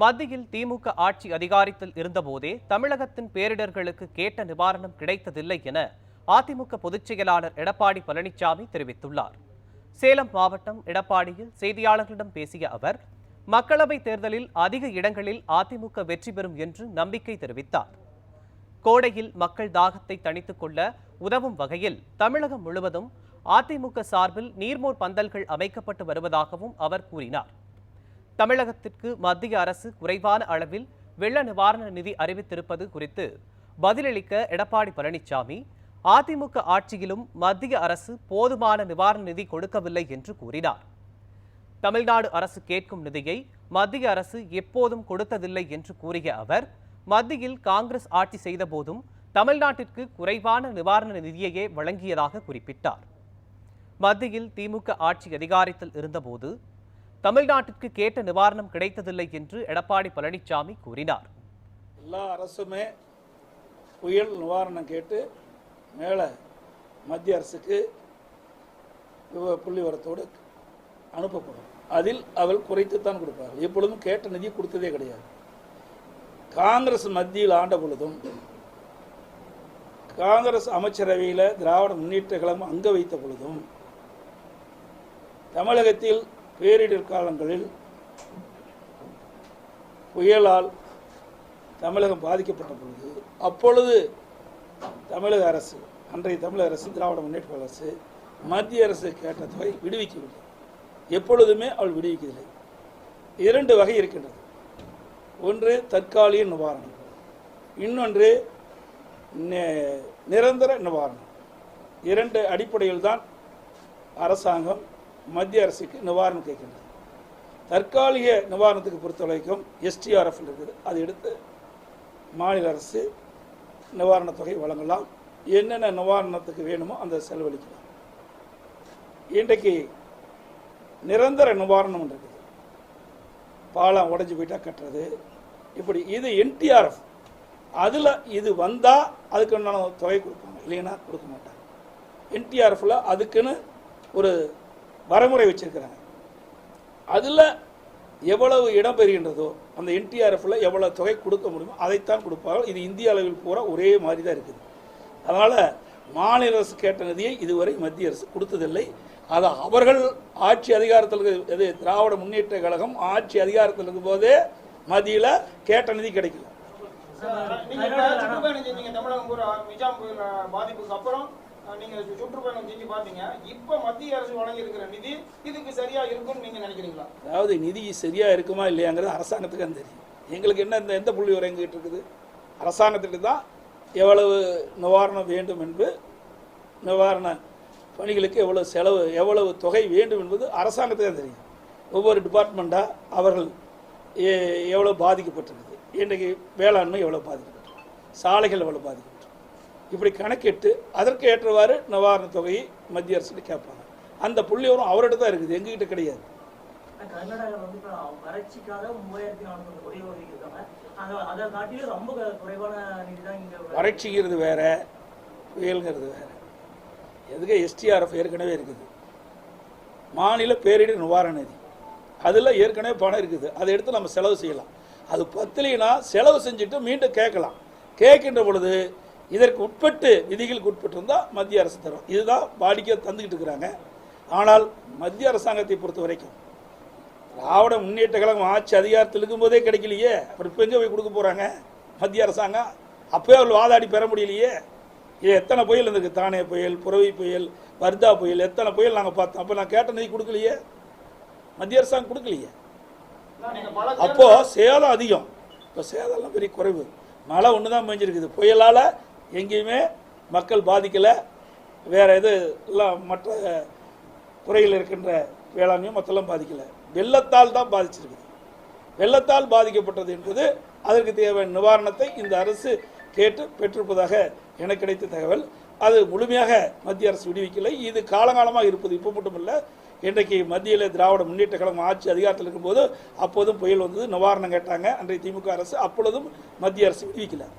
மத்தியில் திமுக ஆட்சி அதிகாரத்தில் இருந்தபோதே தமிழகத்தின் பேரிடர்களுக்கு கேட்ட நிவாரணம் கிடைத்ததில்லை என அதிமுக பொதுச் செயலாளர் எடப்பாடி பழனிசாமி தெரிவித்துள்ளார். சேலம் மாவட்டம் எடப்பாடியில் செய்தியாளர்களிடம் பேசிய அவர், மக்களவைத் தேர்தலில் அதிக இடங்களில் அதிமுக வெற்றி பெறும் என்று நம்பிக்கை தெரிவித்தார். கோடையில் மக்கள் தாகத்தை தணித்துக் கொள்ள உதவும் வகையில் தமிழகம் முழுவதும் அதிமுக சார்பில் நீர்மோர் பந்தல்கள் அமைக்கப்பட்டு வருவதாகவும் அவர் கூறினார். தமிழகத்திற்கு மத்திய அரசு குறைவான அளவில் வெள்ள நிவாரண நிதி அறிவித்திருப்பது குறித்து பதிலளிக்க எடப்பாடி பழனிசாமி, அதிமுக ஆட்சியிலும் மத்திய அரசு போதுமான நிவாரண நிதி கொடுக்கவில்லை என்று கூறினார். தமிழ்நாடு அரசு கேட்கும் நிதியை மத்திய அரசு எப்போதும் கொடுத்ததில்லை என்று கூறிய அவர், மத்தியில் காங்கிரஸ் ஆட்சி செய்த போதும் தமிழ்நாட்டிற்கு குறைவான நிவாரண நிதியையே வழங்கியதாக குறிப்பிட்டார். மத்தியில் திமுக ஆட்சி அதிகாரத்தில் இருந்தபோது தமிழ்நாட்டிற்கு கேட்ட நிவாரணம் கிடைத்ததில்லை என்று எடப்பாடி பழனிசாமி கூறினார். எல்லா அரசுமே புயல் நிவாரணம் கேட்டு மேலே மத்திய அரசுக்கு புள்ளிவரத்தோடு அனுப்பப்படும். அதில் அவள் குறைத்துத்தான் கொடுப்பார். எப்பொழுதும் கேட்ட நிதி கொடுத்ததே கிடையாது. காங்கிரஸ் மத்தியில் ஆண்ட பொழுதும் காங்கிரஸ் அமைச்சரவையில் திராவிட முன்னேற்ற கழகம் அங்க வைத்த பொழுதும் தமிழகத்தில் பேரிடர் காலங்களில் புயலால் தமிழகம் பாதிக்கப்பட்ட பொழுது அப்பொழுது தமிழக அரசு, அன்றைய தமிழக அரசு, திராவிட முன்னேற்ற அரசு மத்திய அரசு கேட்ட தொகை விடுவிக்கவில்லை. எப்பொழுதுமே அவள் விடுவிக்கவில்லை. இரண்டு வகை இருக்கின்றது. ஒன்று தற்காலிக நிவாரணம், இன்னொன்று நிரந்தர நிவாரணம். இரண்டு அடிப்படையில் தான் அரசாங்கம் மத்திய அரசுக்கு நிவாரணம் கேட்கின்றது. தற்காலிக நிவாரணத்துக்கு பொறுத்தவரைக்கும் STRF இருக்குது. அதை எடுத்து மாநில அரசு நிவாரணத் தொகை வழங்கலாம். என்னென்ன நிவாரணத்துக்கு வேணுமோ அந்த செலவழிக்கலாம். இன்றைக்கு நிரந்தர நிவாரணம் இருக்குது. பாலம் உடைஞ்சு போயிட்டா கட்டுறது, இப்படி இது NTRF. அதில் இது வந்தால் அதுக்கு உண்டான தொகை கொடுப்பாங்க, இல்லைன்னா கொடுக்க மாட்டாங்க. NTRFல அதுக்குன்னு ஒரு வரைமுறை வச்சிருக்கிறாங்க. அதில் எவ்வளவு இடம் பெறுகின்றதோ அந்த NTRFல எவ்வளவு தொகை கொடுக்க முடியுமோ அதைத்தான் கொடுப்பார்கள். இது இந்திய அளவில் பூரா ஒரே மாதிரி தான் இருக்குது. அதனால் மாநில அரசு கேட்ட நிதியை இதுவரை மத்திய அரசு கொடுத்ததில்லை. அது அவர்கள் ஆட்சி அதிகாரத்தில் இது திராவிட முன்னேற்ற கழகம் ஆட்சி அதிகாரத்தில் இருக்கும் போதே மத்தியில் கேட்ட நிதி கிடைக்கல. பாதிப்புக்கு அப்புறம் நீங்க சுற்றுப்பயணம் செஞ்சு பாத்தீங்க. இப்ப மத்திய அரசு வழங்கி இருக்கிற நிதி இதுக்கு சரியா இருக்கும்னு நீங்க நினைக்கிறீங்களா? அதாவது நிதி சரியா இருக்குமா இல்லையாங்கிறது அரசாங்கத்துக்கு தான் தெரியும். எங்களுக்கு என்ன எந்த புள்ளி வரை எங்கிட்ட இருக்குது? அரசாங்கத்துக்கு தான் எவ்வளவு நிவாரணம் வேண்டும் என்று, நிவாரண பணிகளுக்கு எவ்வளவு செலவு, எவ்வளவு தொகை வேண்டும் என்பது அரசாங்கத்துக்கு தான் தெரியும். ஒவ்வொரு டிபார்ட்மெண்ட்டாக அவர்கள் எவ்வளோ பாதிக்கப்பட்டிருக்குது, இன்றைக்கு வேளாண்மை எவ்வளோ பாதிக்கப்பட்டிருக்கு, சாலைகள் எவ்வளோ பாதிக்கப்பட்டிருக்கு, இப்படி கணக்கிட்டு அதற்கு ஏற்றவாறு நிவாரண தொகையை மத்திய அரசு கேட்பாங்க. அந்த புள்ளிவரம் அவர்கிட்ட தான் இருக்குது, எங்ககிட்ட கிடையாது. வறட்சிங்கிறது வேற, புயல்ங்கிறது வேற. எதுக்கு STRF ஏற்கனவே இருக்குது, மாநில பேரிடர் நிவாரண நிதி, அதில் ஏற்கனவே பணம் இருக்குது. அதை எடுத்து நம்ம செலவு செய்யலாம். அது பத்தலைனா செலவு செஞ்சுட்டு மீண்டும் கேட்கலாம். கேட்கின்ற பொழுது இதற்கு உட்பட்டு, விதிகளுக்கு உட்பட்டு இருந்தால் மத்திய அரசு தரும். இதுதான் வாடிக்கை தந்துக்கிட்டு இருக்கிறாங்க. ஆனால் மத்திய அரசாங்கத்தை பொறுத்த வரைக்கும் திராவிட முன்னேற்ற கழகம் ஆட்சி அதிகாரத்தில் இருக்கும்போதே கிடைக்கலையே, அப்புறம் இப்போ எங்கே போய் கொடுக்க போகிறாங்க மத்திய அரசாங்கம்? அப்போயே அவர்கள் வாதாடி பெற முடியலையே. இது எத்தனை புயல் இருந்திருக்கு, தானே புயல், புரவி புயல், வர்தா புயல், எத்தனை புயல் நாங்கள் பார்த்தோம். அப்போ நான் கேட்ட நிதி கொடுக்கலையே, மத்திய அரசாங்கம் கொடுக்கலையே. அப்போ சேதம் அதிகம். இப்போ சேதம்லாம் பெரிய குறைவு. மழை ஒன்று தான் பெஞ்சிருக்குது. புயலால் எங்கேயுமே மக்கள் பாதிக்கலை. வேறு எது எல்லாம் மற்ற துறையில் இருக்கின்ற வேளாண்மையும் மற்றெல்லாம் பாதிக்கலை. வெள்ளத்தால் தான் பாதிச்சிருக்குது. வெள்ளத்தால் பாதிக்கப்பட்டது என்பது அதற்கு தேவையான நிவாரணத்தை இந்த அரசு கேட்டு பெற்றிருப்பதாக எனக்கு கிடைத்த தகவல். அது முழுமையாக மத்திய அரசு விடுவிக்கலை. இது காலகாலமாக இருப்பது, இப்போ மட்டும் இல்லை. இன்றைக்கு மத்தியில் திராவிட முன்னேற்ற கழகம் ஆட்சி அதிகாரத்தில் இருக்கும்போது அப்போதும் புயல் வந்தது, நிவாரணம் கேட்டாங்க அன்றைய திமுக அரசு. அப்பொழுதும் மத்திய அரசு விடுவிக்கலை.